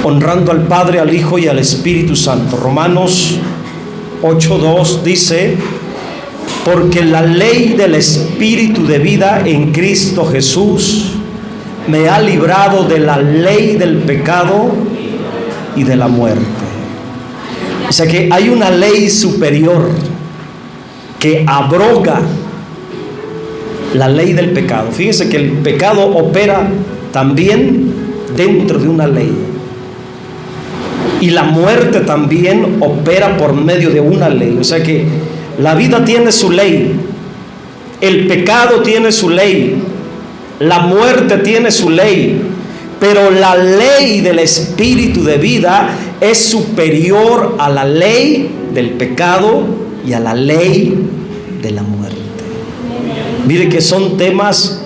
honrando al Padre, al Hijo y al Espíritu Santo. Romanos 8:2 dice: porque la ley del Espíritu de vida en Cristo Jesús me ha librado de la ley del pecado y de la muerte. O sea que hay una ley superior que abroga la ley del pecado. Fíjense que el pecado opera también dentro de una ley, y la muerte también opera por medio de una ley. O sea que la vida tiene su ley, el pecado tiene su ley, la muerte tiene su ley, pero la ley del Espíritu de vida es superior a la ley del pecado y a la ley de la muerte. Mire que son temas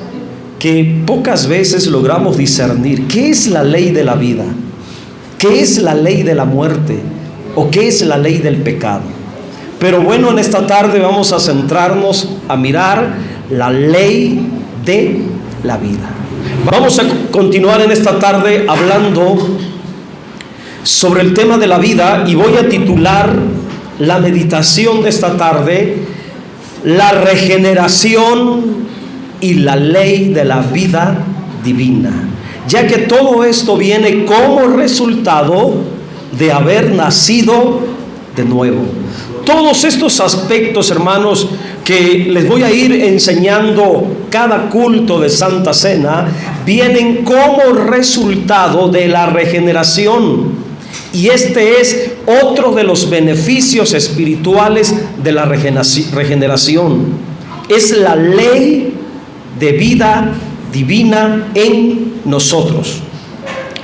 que pocas veces logramos discernir. ¿Qué es la ley de la vida? ¿Qué es la ley de la muerte? ¿O qué es la ley del pecado? Pero bueno, en esta tarde vamos a centrarnos a mirar la ley de la vida. Vamos a continuar en esta tarde hablando sobre el tema de la vida, y voy a titular la meditación de esta tarde: la regeneración y la ley de la vida divina, ya que todo esto viene como resultado de haber nacido de nuevo. Todos estos aspectos, hermanos, que les voy a ir enseñando cada culto de Santa Cena, vienen como resultado de la regeneración. Y este es otro de los beneficios espirituales de la regeneración. Es la ley de vida divina en nosotros.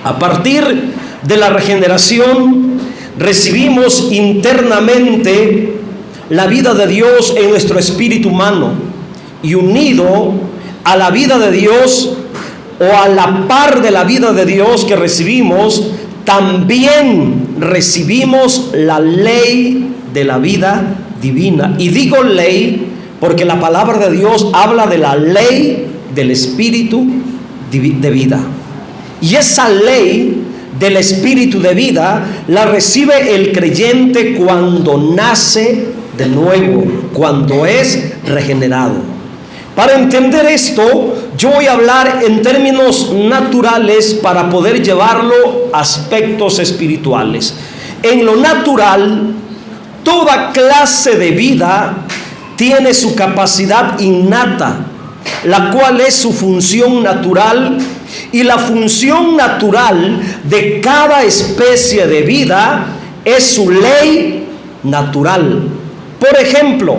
A partir de la regeneración recibimos internamente la vida de Dios en nuestro espíritu humano, y unido a la vida de Dios, o a la par de la vida de Dios que recibimos, también recibimos la ley de la vida divina. Y digo ley porque la palabra de Dios habla de la ley del Espíritu de vida. Y esa ley del Espíritu de vida la recibe el creyente cuando nace de nuevo, cuando es regenerado. Para entender esto, yo voy a hablar en términos naturales para poder llevarlo a aspectos espirituales. En lo natural, toda clase de vida tiene su capacidad innata, la cual es su función natural, y la función natural de cada especie de vida es su ley natural. Por ejemplo,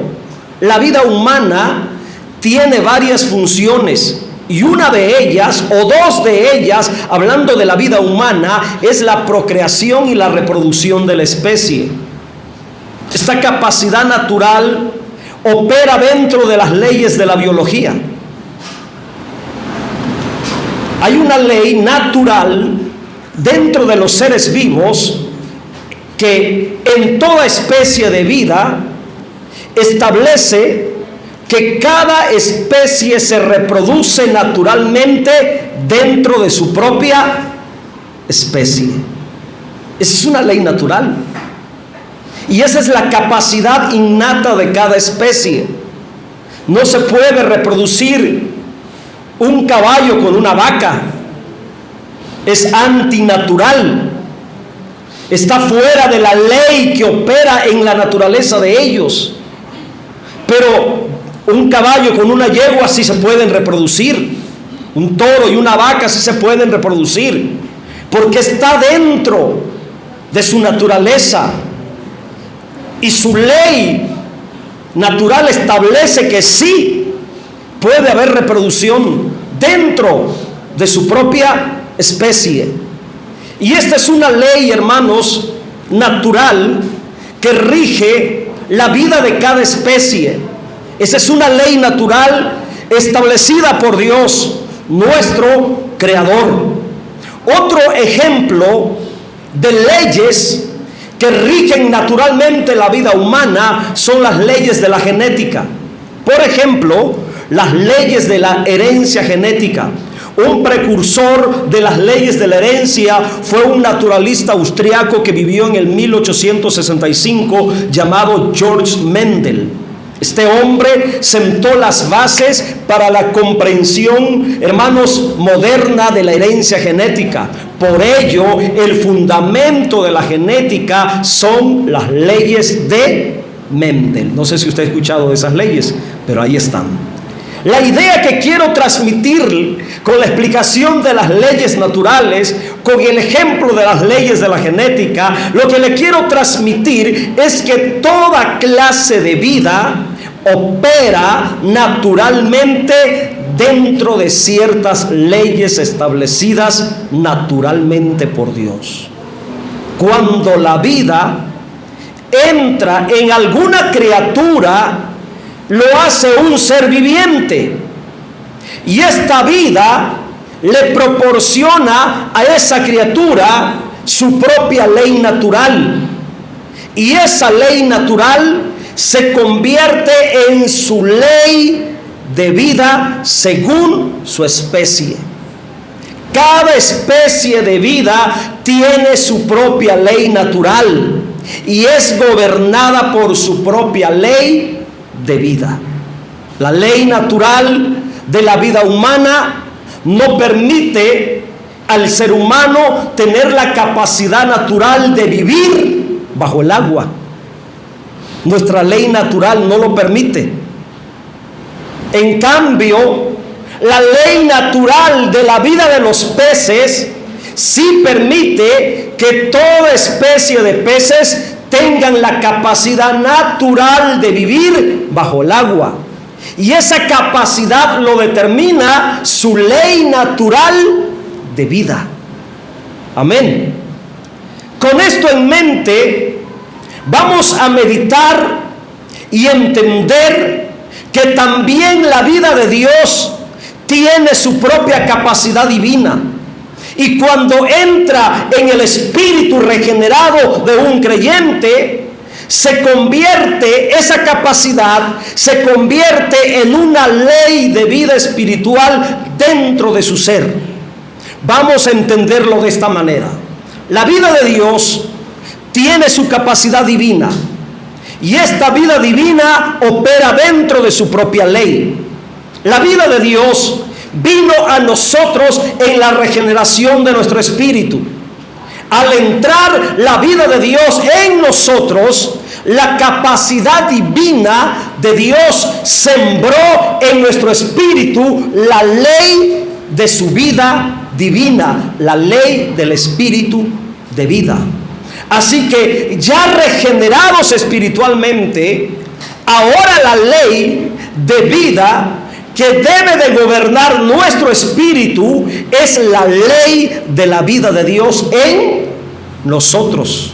la vida humana tiene varias funciones, y una de ellas, o dos de ellas, hablando de la vida humana, es la procreación y la reproducción de la especie. Esta capacidad natural opera dentro de las leyes de la biología. Hay una ley natural dentro de los seres vivos que en toda especie de vida establece que cada especie se reproduce naturalmente dentro de su propia especie. Esa es una ley natural. Y esa es la capacidad innata de cada especie. No se puede reproducir un caballo con una vaca. Es antinatural. Está fuera de la ley que opera en la naturaleza de ellos. Pero un caballo con una yegua sí se pueden reproducir. Un toro y una vaca sí se pueden reproducir, porque está dentro de su naturaleza. Y su ley natural establece que sí puede haber reproducción dentro de su propia especie. Y esta es una ley, hermanos, natural que rige la vida de cada especie. Esa es una ley natural establecida por Dios, nuestro Creador. Otro ejemplo de leyes que rigen naturalmente la vida humana son las leyes de la genética. Por ejemplo, las leyes de la herencia genética. Un precursor de las leyes de la herencia fue un naturalista austriaco que vivió en el 1865 llamado George Mendel. Este hombre sentó las bases para la comprensión, hermanos, moderna de la herencia genética. Por ello, el fundamento de la genética son las leyes de Mendel. No sé si usted ha escuchado de esas leyes, pero ahí están. La idea que quiero transmitir con la explicación de las leyes naturales, con el ejemplo de las leyes de la genética, lo que le quiero transmitir es que toda clase de vida opera naturalmente dentro de ciertas leyes establecidas naturalmente por Dios. Cuando la vida entra en alguna criatura, lo hace un ser viviente, y esta vida le proporciona a esa criatura su propia ley natural, y esa ley natural se convierte en su ley de vida según su especie. Cada especie de vida tiene su propia ley natural y es gobernada por su propia ley de vida. La ley natural de la vida humana no permite al ser humano tener la capacidad natural de vivir bajo el agua. Nuestra ley natural no lo permite. En cambio, la ley natural de la vida de los peces sí permite que toda especie de peces tengan la capacidad natural de vivir bajo el agua. Y esa capacidad lo determina su ley natural de vida. Amén. Con esto en mente, vamos a meditar y entender que también la vida de Dios tiene su propia capacidad divina. Y cuando entra en el espíritu regenerado de un creyente, esa capacidad se convierte en una ley de vida espiritual dentro de su ser. Vamos a entenderlo de esta manera. La vida de Dios tiene su capacidad divina, y esta vida divina opera dentro de su propia ley. La vida de Dios vino a nosotros en la regeneración de nuestro espíritu. Al entrar la vida de Dios en nosotros, la capacidad divina de Dios sembró en nuestro espíritu la ley de su vida divina, la ley del espíritu de vida. Así que ya regenerados espiritualmente, ahora la ley de vida que debe de gobernar nuestro espíritu es la ley de la vida de Dios en nosotros.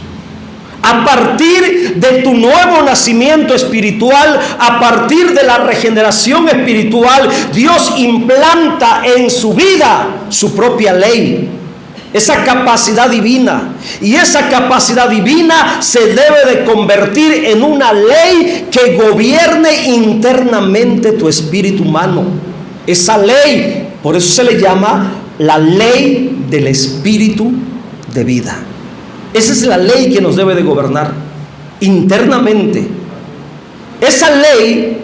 A partir de tu nuevo nacimiento espiritual, a partir de la regeneración espiritual, Dios implanta en su vida su propia ley, esa capacidad divina. Y esa capacidad divina se debe de convertir en una ley que gobierne internamente tu espíritu humano. Esa ley, por eso se le llama la ley del espíritu de vida. Esa es la ley que nos debe de gobernar internamente. Esa ley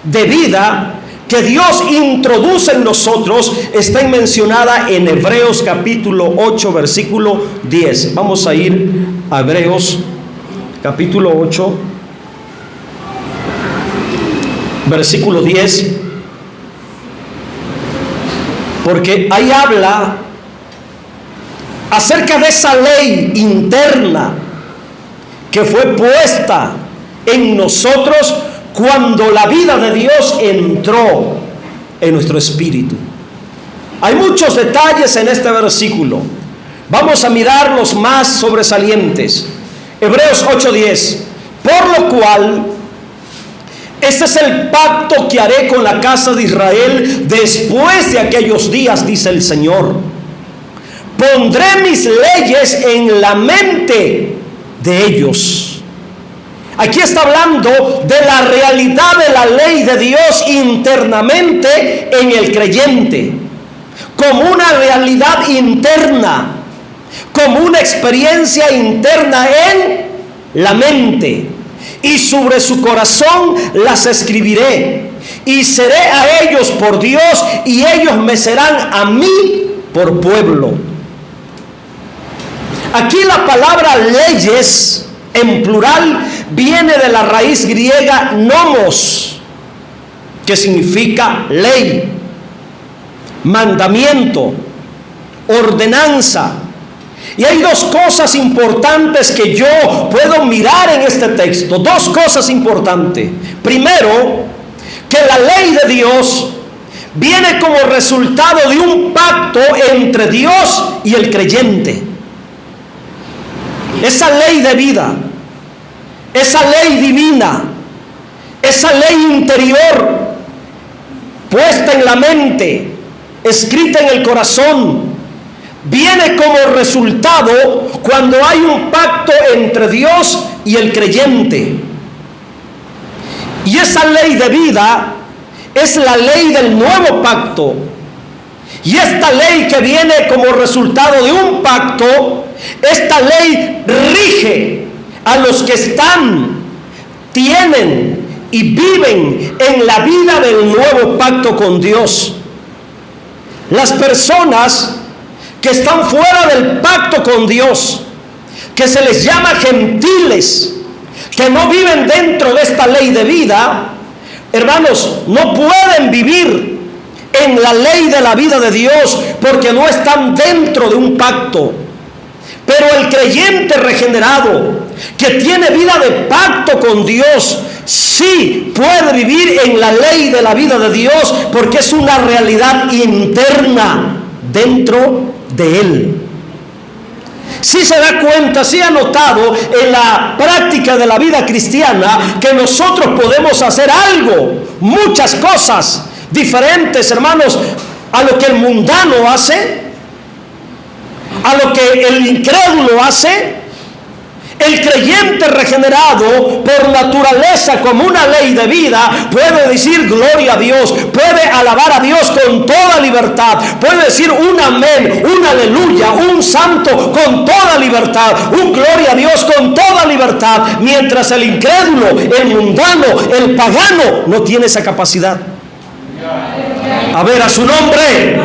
de vida que Dios introduce en nosotros está mencionada en Hebreos capítulo 8 versículo 10. Vamos a ir a Hebreos capítulo 8 versículo 10, porque ahí habla acerca de esa ley interna que fue puesta en nosotros cuando la vida de Dios entró en nuestro espíritu. Hay muchos detalles en este versículo. Vamos a mirar los más sobresalientes. Hebreos 8:10. Por lo cual, este es el pacto que haré con la casa de Israel después de aquellos días, dice el Señor. Pondré mis leyes en la mente de ellos. Aquí está hablando de la realidad de la ley de Dios internamente en el creyente. como una realidad interna, como una experiencia interna en la mente. Y sobre su corazón las escribiré, y seré a ellos por Dios, y ellos me serán a mí por pueblo. Aquí la palabra leyes en plural viene de la raíz griega nomos, que significa ley, mandamiento, ordenanza. Y hay dos cosas importantes que yo puedo mirar en este texto. Dos cosas importantes. Primero, que la ley de Dios viene como resultado de un pacto entre Dios y el creyente. Esa ley de vida, esa ley divina, esa ley interior puesta en la mente, escrita en el corazón, viene como resultado cuando hay un pacto entre Dios y el creyente. Y esa ley de vida es la ley del nuevo pacto. Y esta ley que viene como resultado de un pacto, esta ley rige a los que tienen y viven en la vida del nuevo pacto con Dios. Las personas que están fuera del pacto con Dios, que se les llama gentiles, que no viven dentro de esta ley de vida, hermanos, no pueden vivir en la ley de la vida de Dios porque no están dentro de un pacto. Pero el creyente regenerado, que tiene vida de pacto con Dios, sí puede vivir en la ley de la vida de Dios porque es una realidad interna dentro de él. Si se da cuenta, si ha notado en la práctica de la vida cristiana que nosotros podemos hacer algo, muchas cosas diferentes, hermanos, a lo que el mundano hace, a lo que el incrédulo hace. El creyente regenerado por naturaleza como una ley de vida puede decir gloria a Dios, puede alabar a Dios con toda libertad, puede decir un amén, un aleluya, un santo con toda libertad, un gloria a Dios con toda libertad, mientras el incrédulo, el mundano, el pagano no tiene esa capacidad. A ver, a su nombre.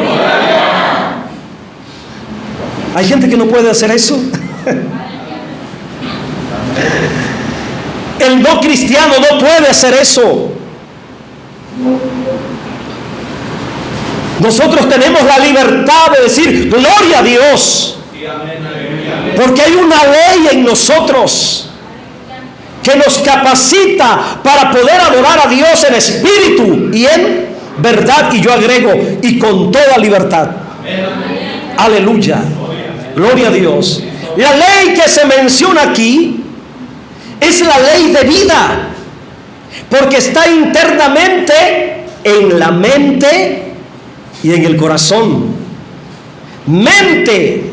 Hay gente que no puede hacer eso. El no cristiano no puede hacer eso. Nosotros tenemos la libertad de decir gloria a Dios, porque hay una ley en nosotros que nos capacita para poder adorar a Dios en espíritu y en verdad, y yo agrego, y con toda libertad. Aleluya, gloria a Dios. La ley que se menciona aquí es la ley de vida, porque está internamente en la mente y en el corazón. Mente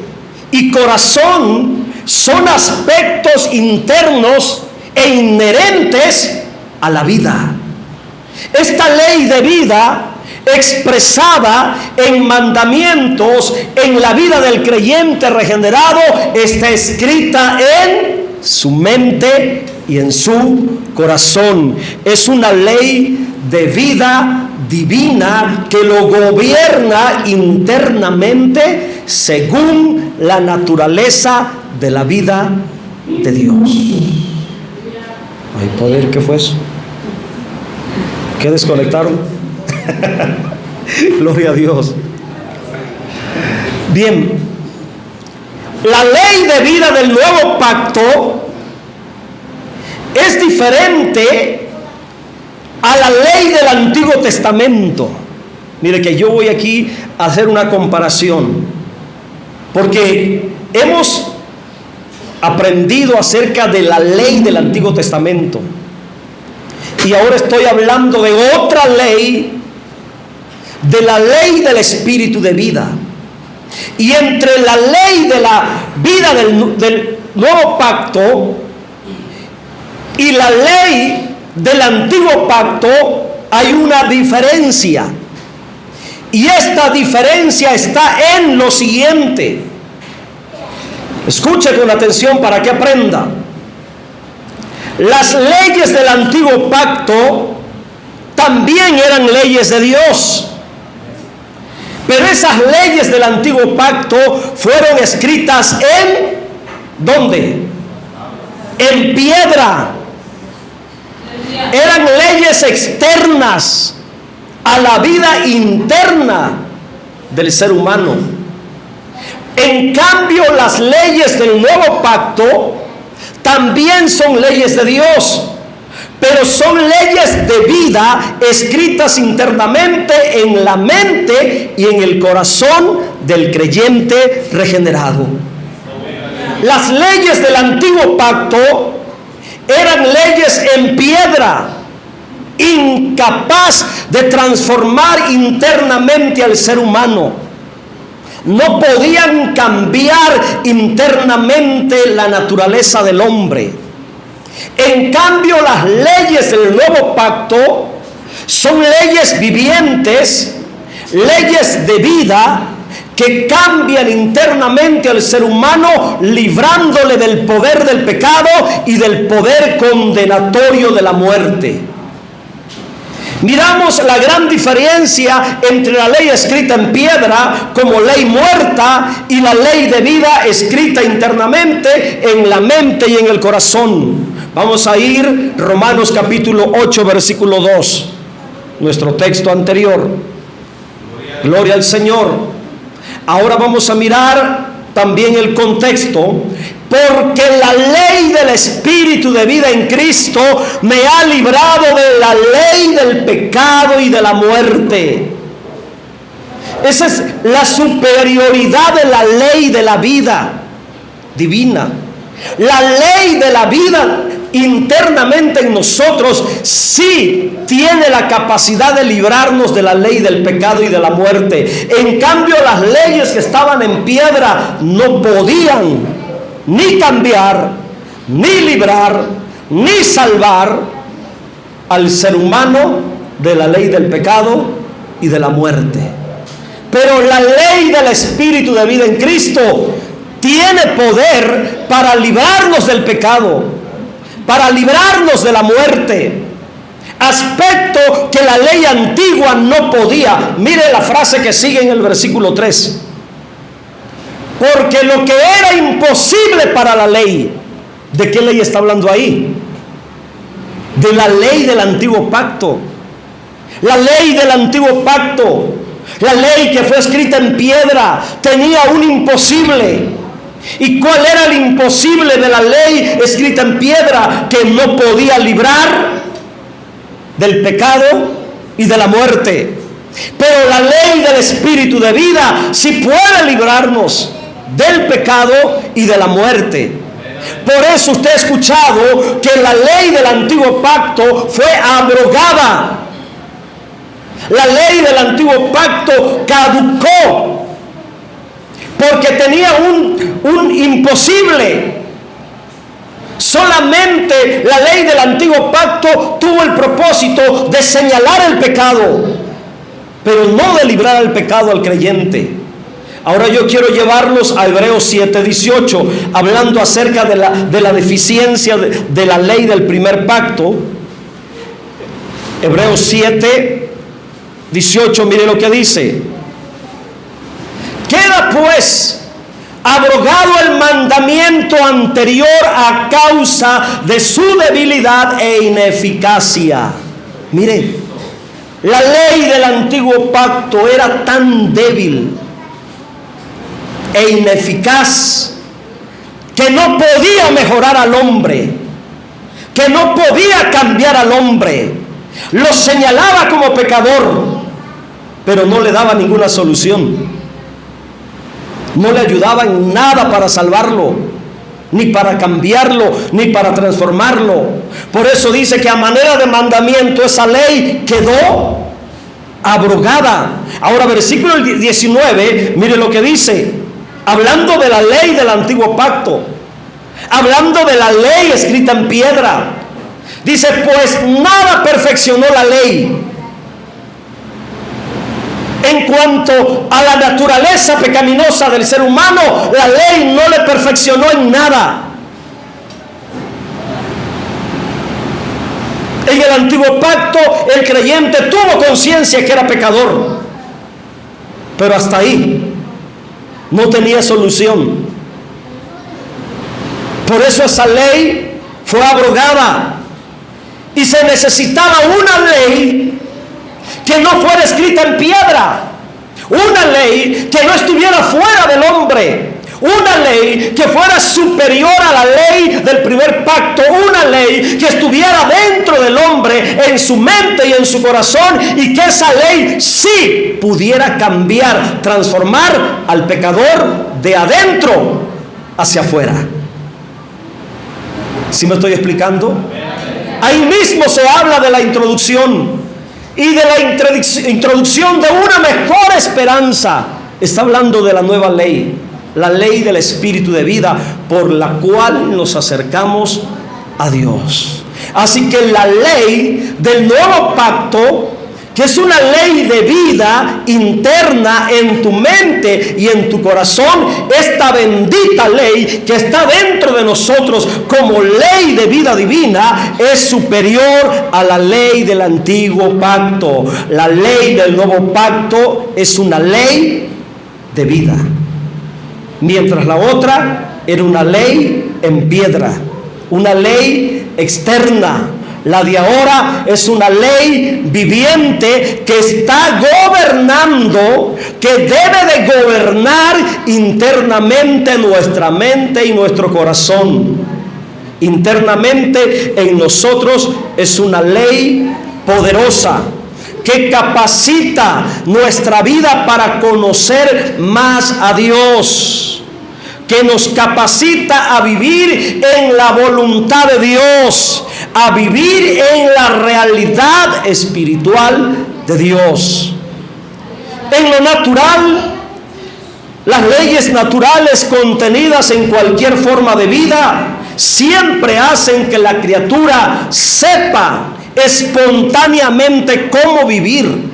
y corazón son aspectos internos e inherentes a la vida. Esta ley de vida expresada en mandamientos en la vida del creyente regenerado está escrita en su mente y en su corazón. Es una ley de vida divina que lo gobierna internamente según la naturaleza de la vida de Dios. Ay, poder, ¿qué fue eso? ¿Qué desconectaron? Gloria a Dios. Bien, la ley de vida del nuevo pacto es diferente a la ley del Antiguo Testamento. Mire que yo voy aquí a hacer una comparación, porque hemos aprendido acerca de la ley del Antiguo Testamento y ahora estoy hablando de otra ley, de la ley del Espíritu de vida. Y entre la ley de la vida del nuevo pacto y la ley del antiguo pacto hay una diferencia. Y esta diferencia está en lo siguiente. Escuche con atención para que aprenda. Las leyes del antiguo pacto también eran leyes de Dios. Pero esas leyes del antiguo pacto fueron escritas ¿en dónde? En piedra. Eran leyes externas a la vida interna del ser humano. En cambio, las leyes del nuevo pacto también son leyes de Dios, pero son leyes de vida escritas internamente en la mente y en el corazón del creyente regenerado. Las leyes del antiguo pacto eran leyes en piedra, incapaz de transformar internamente al ser humano. No podían cambiar internamente la naturaleza del hombre. En cambio, las leyes del nuevo pacto son leyes vivientes, leyes de vida, que cambian internamente al ser humano, librándole del poder del pecado y del poder condenatorio de la muerte. Miramos la gran diferencia entre la ley escrita en piedra como ley muerta y la ley de vida escrita internamente en la mente y en el corazón. Vamos a ir Romanos capítulo 8 versículo 2, nuestro texto anterior. Gloria al Señor. Ahora vamos a mirar también el contexto. Porque la ley del Espíritu de vida en Cristo me ha librado de la ley del pecado y de la muerte. Esa es la superioridad de la ley de la vida divina. La ley de la vida internamente en nosotros sí tiene la capacidad de librarnos de la ley del pecado y de la muerte. En cambio, las leyes que estaban en piedra no podían ni cambiar, ni librar, ni salvar al ser humano de la ley del pecado y de la muerte. Pero la ley del Espíritu de vida en Cristo tiene poder para librarnos del pecado, para librarnos de la muerte. Aspecto que la ley antigua no podía. Mire la frase que sigue en el versículo 3. Porque lo que era imposible para la ley, ¿de qué ley está hablando ahí? De la ley del antiguo pacto. La ley del antiguo pacto, la ley que fue escrita en piedra, tenía un imposible. ¿Y cuál era el imposible de la ley escrita en piedra? Que no podía librar del pecado y de la muerte. Pero la ley del Espíritu de vida sí puede librarnos del pecado y de la muerte. Por eso usted ha escuchado que la ley del antiguo pacto fue abrogada. La ley del antiguo pacto caducó porque tenía un imposible. Solamente la ley del antiguo pacto tuvo el propósito de señalar el pecado, pero no de librar al pecado al creyente. Ahora yo quiero llevarlos a Hebreos 7:18, hablando acerca de la deficiencia de la ley del primer pacto. Hebreos 7:18, mire lo que dice. Queda pues abrogado el mandamiento anterior a causa de su debilidad e ineficacia. Mire, la ley del antiguo pacto era tan débil e ineficaz que no podía mejorar al hombre, que no podía cambiar al hombre. Lo señalaba como pecador, pero no le daba ninguna solución. No le ayudaba en nada para salvarlo, ni para cambiarlo, ni para transformarlo. Por eso dice que a manera de mandamiento esa ley quedó abrogada. Ahora versículo 19, mire lo que dice, hablando de la ley del antiguo pacto, hablando de la ley escrita en piedra. Dice, pues nada perfeccionó la ley En cuanto a la naturaleza pecaminosa del ser humano, la ley no le perfeccionó en nada. En el antiguo pacto, el creyente tuvo conciencia que era pecador, pero hasta ahí no tenía solución. Por eso esa ley fue abrogada y se necesitaba una ley que no fuera escrita en piedra, una ley que no estuviera fuera del hombre, una ley que fuera superior a la ley del primer pacto, una ley que estuviera dentro del hombre, en su mente y en su corazón, y que esa ley sí pudiera cambiar, transformar al pecador de adentro hacia afuera. ¿Sí me estoy explicando? Ahí mismo se habla de la introducción y de la introducción de una mejor esperanza. Está hablando de la nueva ley, la ley del Espíritu de vida, por la cual nos acercamos a Dios. Así que la ley del nuevo pacto, que es una ley de vida interna en tu mente y en tu corazón, esta bendita ley que está dentro de nosotros como ley de vida divina, es superior a la ley del antiguo pacto. La ley del nuevo pacto es una ley de vida, mientras la otra era una ley en piedra, una ley externa. La de ahora es una ley viviente que está gobernando, que debe de gobernar internamente nuestra mente y nuestro corazón. Internamente en nosotros es una ley poderosa que capacita nuestra vida para conocer más a Dios, que nos capacita a vivir en la voluntad de Dios, a vivir en la realidad espiritual de Dios. En lo natural, las leyes naturales contenidas en cualquier forma de vida siempre hacen que la criatura sepa espontáneamente cómo vivir,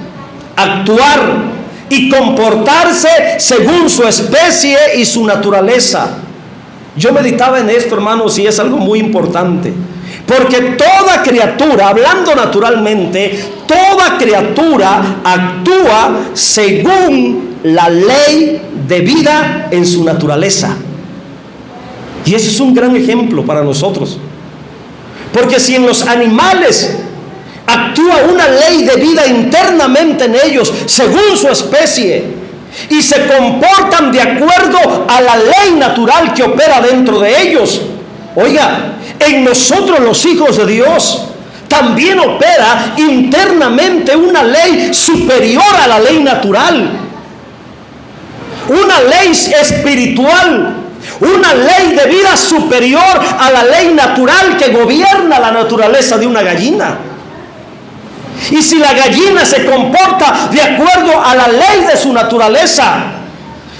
actuar y comportarse según su especie y su naturaleza. Yo meditaba en esto, hermanos, y es algo muy importante, porque toda criatura, hablando naturalmente, toda criatura actúa según la ley de vida en su naturaleza. Y ese es un gran ejemplo para nosotros, porque si en los animales actúa una ley de vida internamente en ellos, según su especie, y se comportan de acuerdo a la ley natural que opera dentro de ellos, oiga, en nosotros los hijos de Dios también opera internamente una ley superior a la ley natural, una ley espiritual, una ley de vida superior a la ley natural que gobierna la naturaleza de una gallina. Y si la gallina se comporta de acuerdo a la ley de su naturaleza,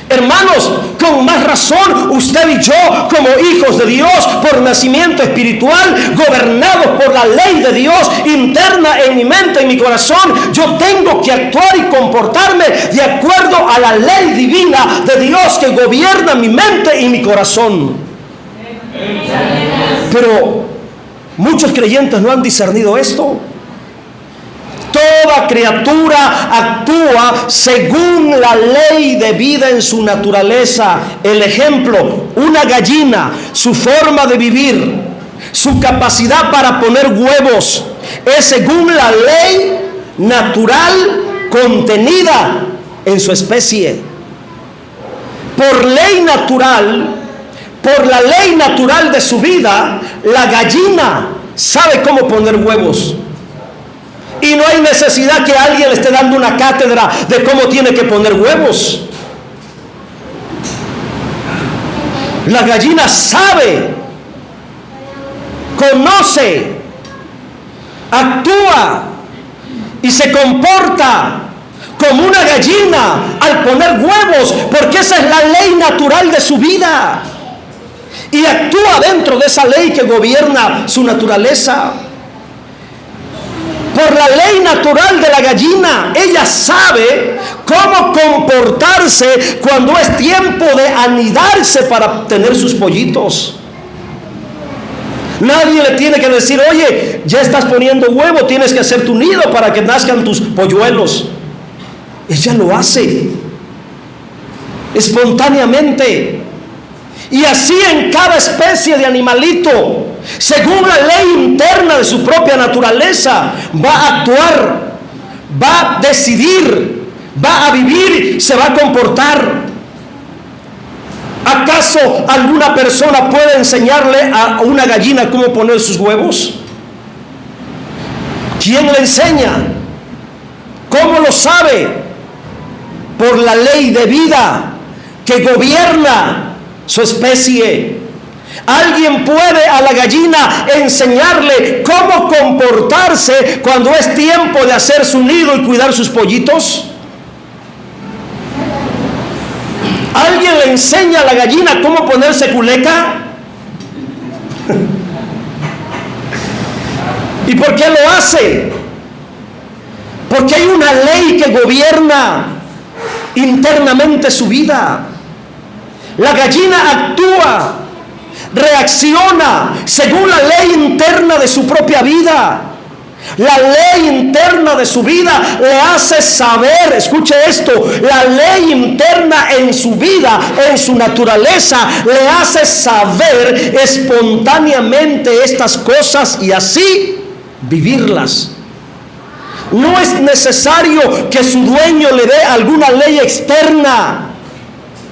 hermanos, con más razón usted y yo, como hijos de Dios por nacimiento espiritual, gobernados por la ley de Dios interna en mi mente, en mi corazón, yo tengo que actuar y comportarme de acuerdo a la ley divina de Dios que gobierna mi mente y mi corazón. Pero muchos creyentes no han discernido esto. Toda criatura actúa según la ley de vida en su naturaleza. El ejemplo, una gallina, su forma de vivir, su capacidad para poner huevos, es según la ley natural contenida en su especie. Por ley natural, por la ley natural de su vida, la gallina sabe cómo poner huevos. Y no hay necesidad que alguien le esté dando una cátedra de cómo tiene que poner huevos. La gallina sabe, conoce, actúa y se comporta como una gallina al poner huevos, porque esa es la ley natural de su vida. Y actúa dentro de esa ley que gobierna su naturaleza. Por la ley natural de la gallina, ella sabe cómo comportarse cuando es tiempo de anidarse para tener sus pollitos. Nadie le tiene que decir: oye, ya estás poniendo huevo, tienes que hacer tu nido para que nazcan tus polluelos. Ella lo hace espontáneamente. Y así en cada especie de animalito, según la ley interna de su propia naturaleza, va a actuar, va a decidir, va a vivir, se va a comportar. ¿Acaso alguna persona puede enseñarle a una gallina cómo poner sus huevos? ¿Quién le enseña? ¿Cómo lo sabe? Por la ley de vida que gobierna su especie. ¿Alguien puede a la gallina enseñarle cómo comportarse cuando es tiempo de hacer su nido y cuidar sus pollitos? ¿Alguien le enseña a la gallina cómo ponerse culeca? ¿Y por qué lo hace? Porque hay una ley que gobierna internamente su vida. La gallina actúa, reacciona según la ley interna de su propia vida. La ley interna de su vida le hace saber, escuche esto, la ley interna en su vida, en su naturaleza, le hace saber espontáneamente estas cosas y así vivirlas. No es necesario que su dueño le dé alguna ley externa,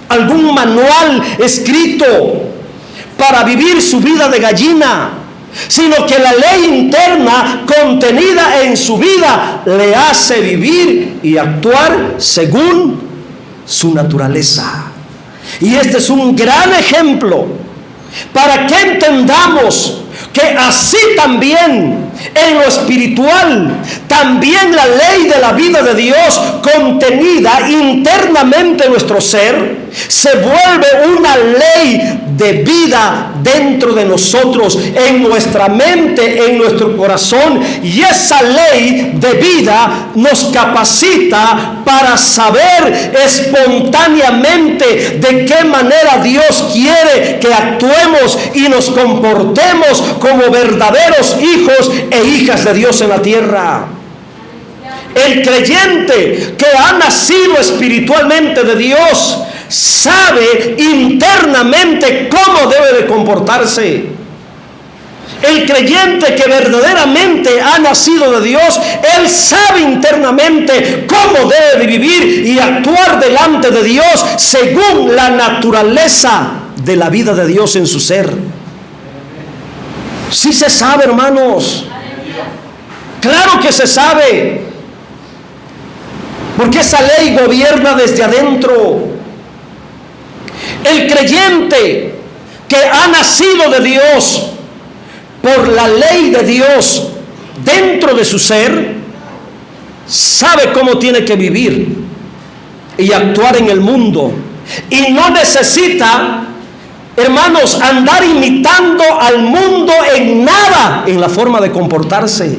algún manual escrito para vivir su vida de gallina, sino que la ley interna contenida en su vida le hace vivir y actuar según su naturaleza. Y este es un gran ejemplo para que entendamos que así también en lo espiritual, también la ley de la vida de Dios contenida internamente en nuestro ser se vuelve una ley de vida dentro de nosotros, en nuestra mente, en nuestro corazón. Y esa ley de vida nos capacita para saber espontáneamente de qué manera Dios quiere que actuemos y nos comportemos como verdaderos hijos e hijas de Dios en la tierra. El creyente que ha nacido espiritualmente de Dios sabe internamente cómo debe de comportarse. El creyente que verdaderamente ha nacido de Dios, él sabe internamente cómo debe de vivir y actuar delante de Dios según la naturaleza de la vida de Dios en su ser. Sí se sabe, hermanos. Claro que se sabe. Porque esa ley gobierna desde adentro. El creyente que ha nacido de Dios por la ley de Dios dentro de su ser, sabe cómo tiene que vivir y actuar en el mundo. Y no necesita, hermanos, andar imitando al mundo en nada en la forma de comportarse.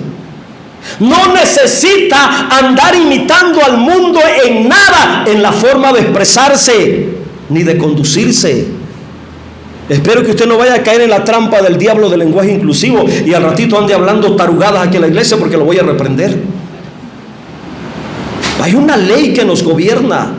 No necesita andar imitando al mundo en nada en la forma de expresarse ni de conducirse. Espero que usted no vaya a caer en la trampa del diablo del lenguaje inclusivo y al ratito ande hablando tarugadas aquí en la iglesia, porque lo voy a reprender. Hay una ley que nos gobierna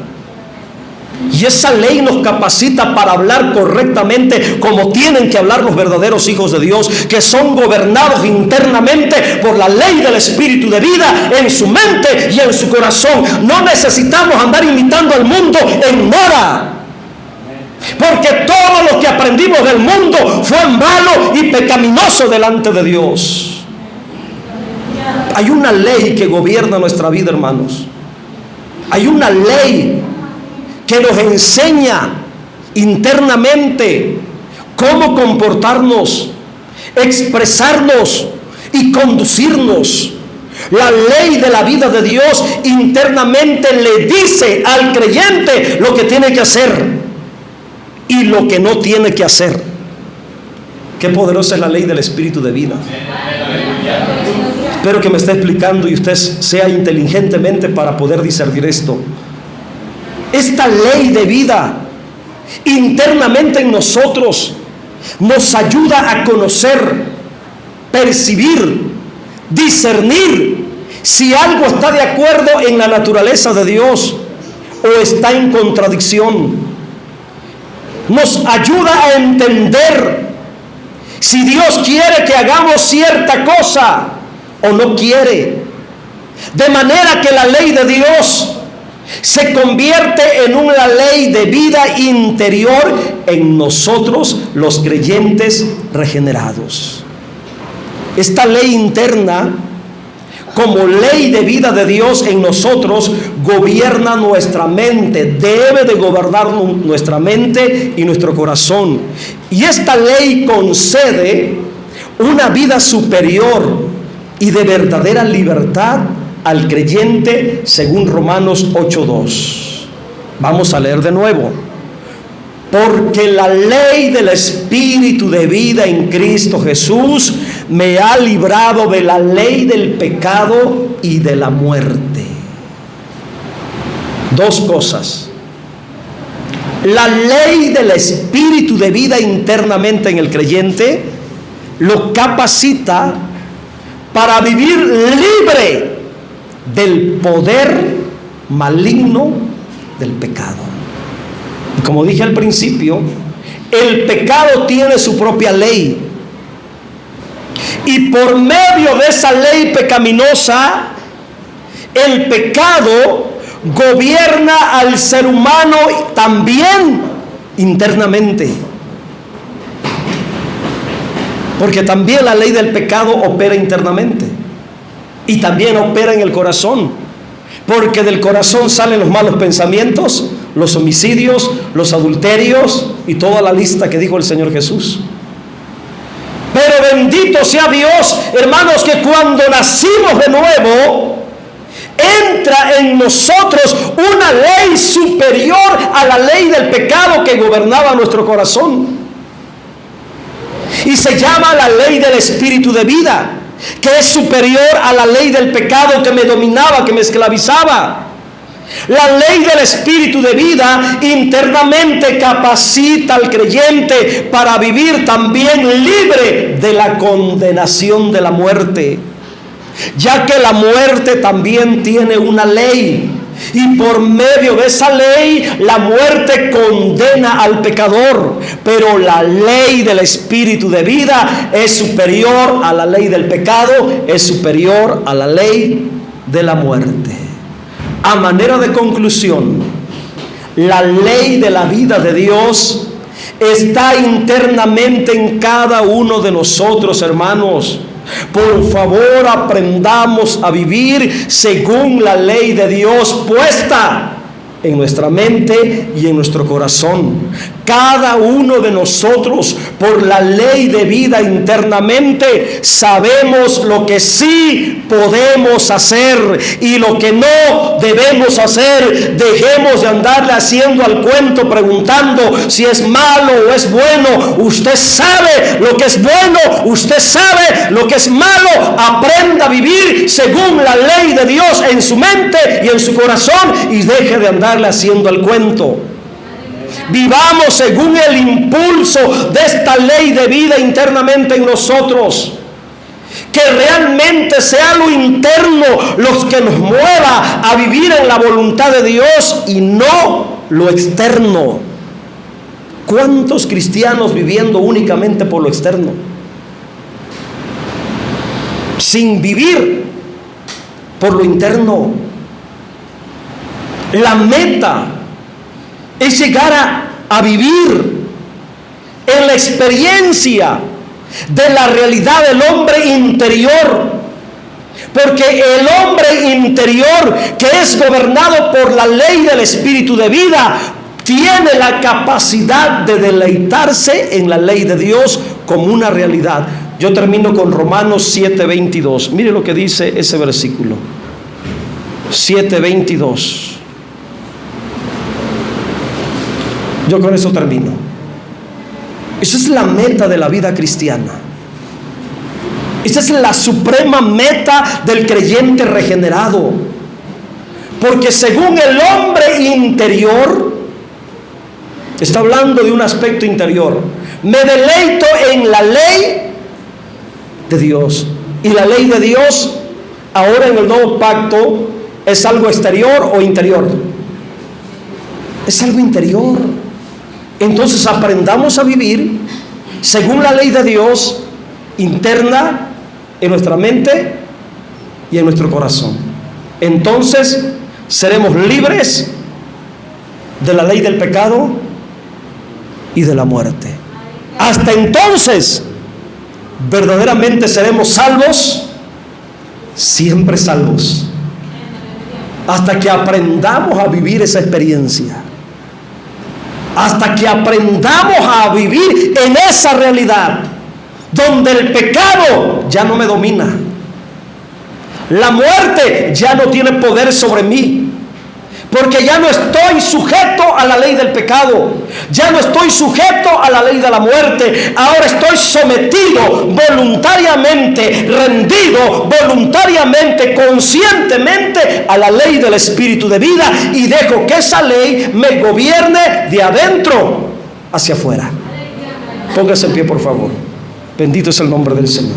y esa ley nos capacita para hablar correctamente como tienen que hablar los verdaderos hijos de Dios, que son gobernados internamente por la ley del Espíritu de vida en su mente y en su corazón. No necesitamos andar imitando al mundo en nada, porque todo lo que aprendimos del mundo fue malo y pecaminoso delante de Dios. Hay una ley que gobierna nuestra vida, hermanos. Hay una ley que nos enseña internamente cómo comportarnos, expresarnos y conducirnos. La ley de la vida de Dios internamente le dice al creyente lo que tiene que hacer y lo que no tiene que hacer. Qué poderosa es la ley del Espíritu de vida. Espero que me esté explicando y usted sea inteligentemente para poder discernir esto. esta ley de vida internamente en nosotros nos ayuda a conocer, percibir, discernir si algo está de acuerdo en la naturaleza de Dios o está en contradicción. Nos ayuda a entender si Dios quiere que hagamos cierta cosa o no quiere. De manera que la ley de Dios se convierte en una ley de vida interior en nosotros, los creyentes regenerados. Esta ley interna, como ley de vida de Dios en nosotros, gobierna nuestra mente, debe de gobernar nuestra mente y nuestro corazón. Y esta ley concede una vida superior y de verdadera libertad al creyente, según Romanos 8:2. Vamos a leer de nuevo. Porque la ley del Espíritu de vida en Cristo Jesús me ha librado de la ley del pecado y de la muerte. Dos cosas. La ley del Espíritu de vida internamente en el creyente lo capacita para vivir libre del poder maligno del pecado. Y como dije al principio, el pecado tiene su propia ley. Y por medio de esa ley pecaminosa, el pecado gobierna al ser humano también internamente. Porque también la ley del pecado opera internamente. Y también opera en el corazón. Porque del corazón salen los malos pensamientos, los homicidios, los adulterios y toda la lista que dijo el Señor Jesús. Pero bendito sea Dios, hermanos, que cuando nacimos de nuevo, entra en nosotros una ley superior a la ley del pecado que gobernaba nuestro corazón. Y se llama la ley del Espíritu de vida, que es superior a la ley del pecado que me dominaba, que me esclavizaba. La ley del Espíritu de vida internamente capacita al creyente para vivir también libre de la condenación de la muerte, ya que la muerte también tiene una ley. Y por medio de esa ley, la muerte condena al pecador. Pero la ley del Espíritu de vida es superior a la ley del pecado, es superior a la ley de la muerte. A manera de conclusión, la ley de la vida de Dios está internamente en cada uno de nosotros, hermanos. Por favor, aprendamos a vivir según la ley de Dios puesta en nuestra mente y en nuestro corazón. Cada uno de nosotros, por la ley de vida internamente, sabemos lo que sí podemos hacer y lo que no debemos hacer. Dejemos de andarle haciendo al cuento preguntando si es malo o es bueno. Usted sabe lo que es bueno, usted sabe lo que es malo. Aprenda a vivir según la ley de Dios en su mente y en su corazón y deje de andarle haciendo al cuento. Vivamos según el impulso de esta ley de vida internamente en nosotros. Que realmente sea lo interno lo que nos mueva a vivir en la voluntad de Dios y no lo externo. ¿Cuántos cristianos viviendo únicamente por lo externo? Sin vivir por lo interno. La meta es llegar a vivir en la experiencia de la realidad del hombre interior. Porque el hombre interior, que es gobernado por la ley del Espíritu de vida, tiene la capacidad de deleitarse en la ley de Dios como una realidad. Yo termino con Romanos 7:22. Mire lo que dice ese versículo. 7:22. Yo con eso termino. Esa es la meta de la vida cristiana. Esa es la suprema meta del creyente regenerado. Porque según el hombre interior, está hablando de un aspecto interior, me deleito en la ley de Dios. Y la ley de Dios, ahora en el nuevo pacto, ¿es algo exterior o interior? Es algo interior. Entonces aprendamos a vivir según la ley de Dios, interna en nuestra mente y en nuestro corazón. Entonces seremos libres de la ley del pecado y de la muerte. Hasta entonces verdaderamente seremos salvos, siempre salvos, hasta que aprendamos a vivir esa experiencia, hasta que aprendamos a vivir en esa realidad donde el pecado ya no me domina, la muerte ya no tiene poder sobre mí, porque ya no estoy sujeto a la ley del pecado, ya no estoy sujeto a la ley de la muerte. Ahora estoy sometido voluntariamente, rendido voluntariamente, conscientemente a la ley del Espíritu de vida, y dejo que esa ley me gobierne de adentro hacia afuera. Póngase en pie, por favor. Bendito es el nombre del Señor.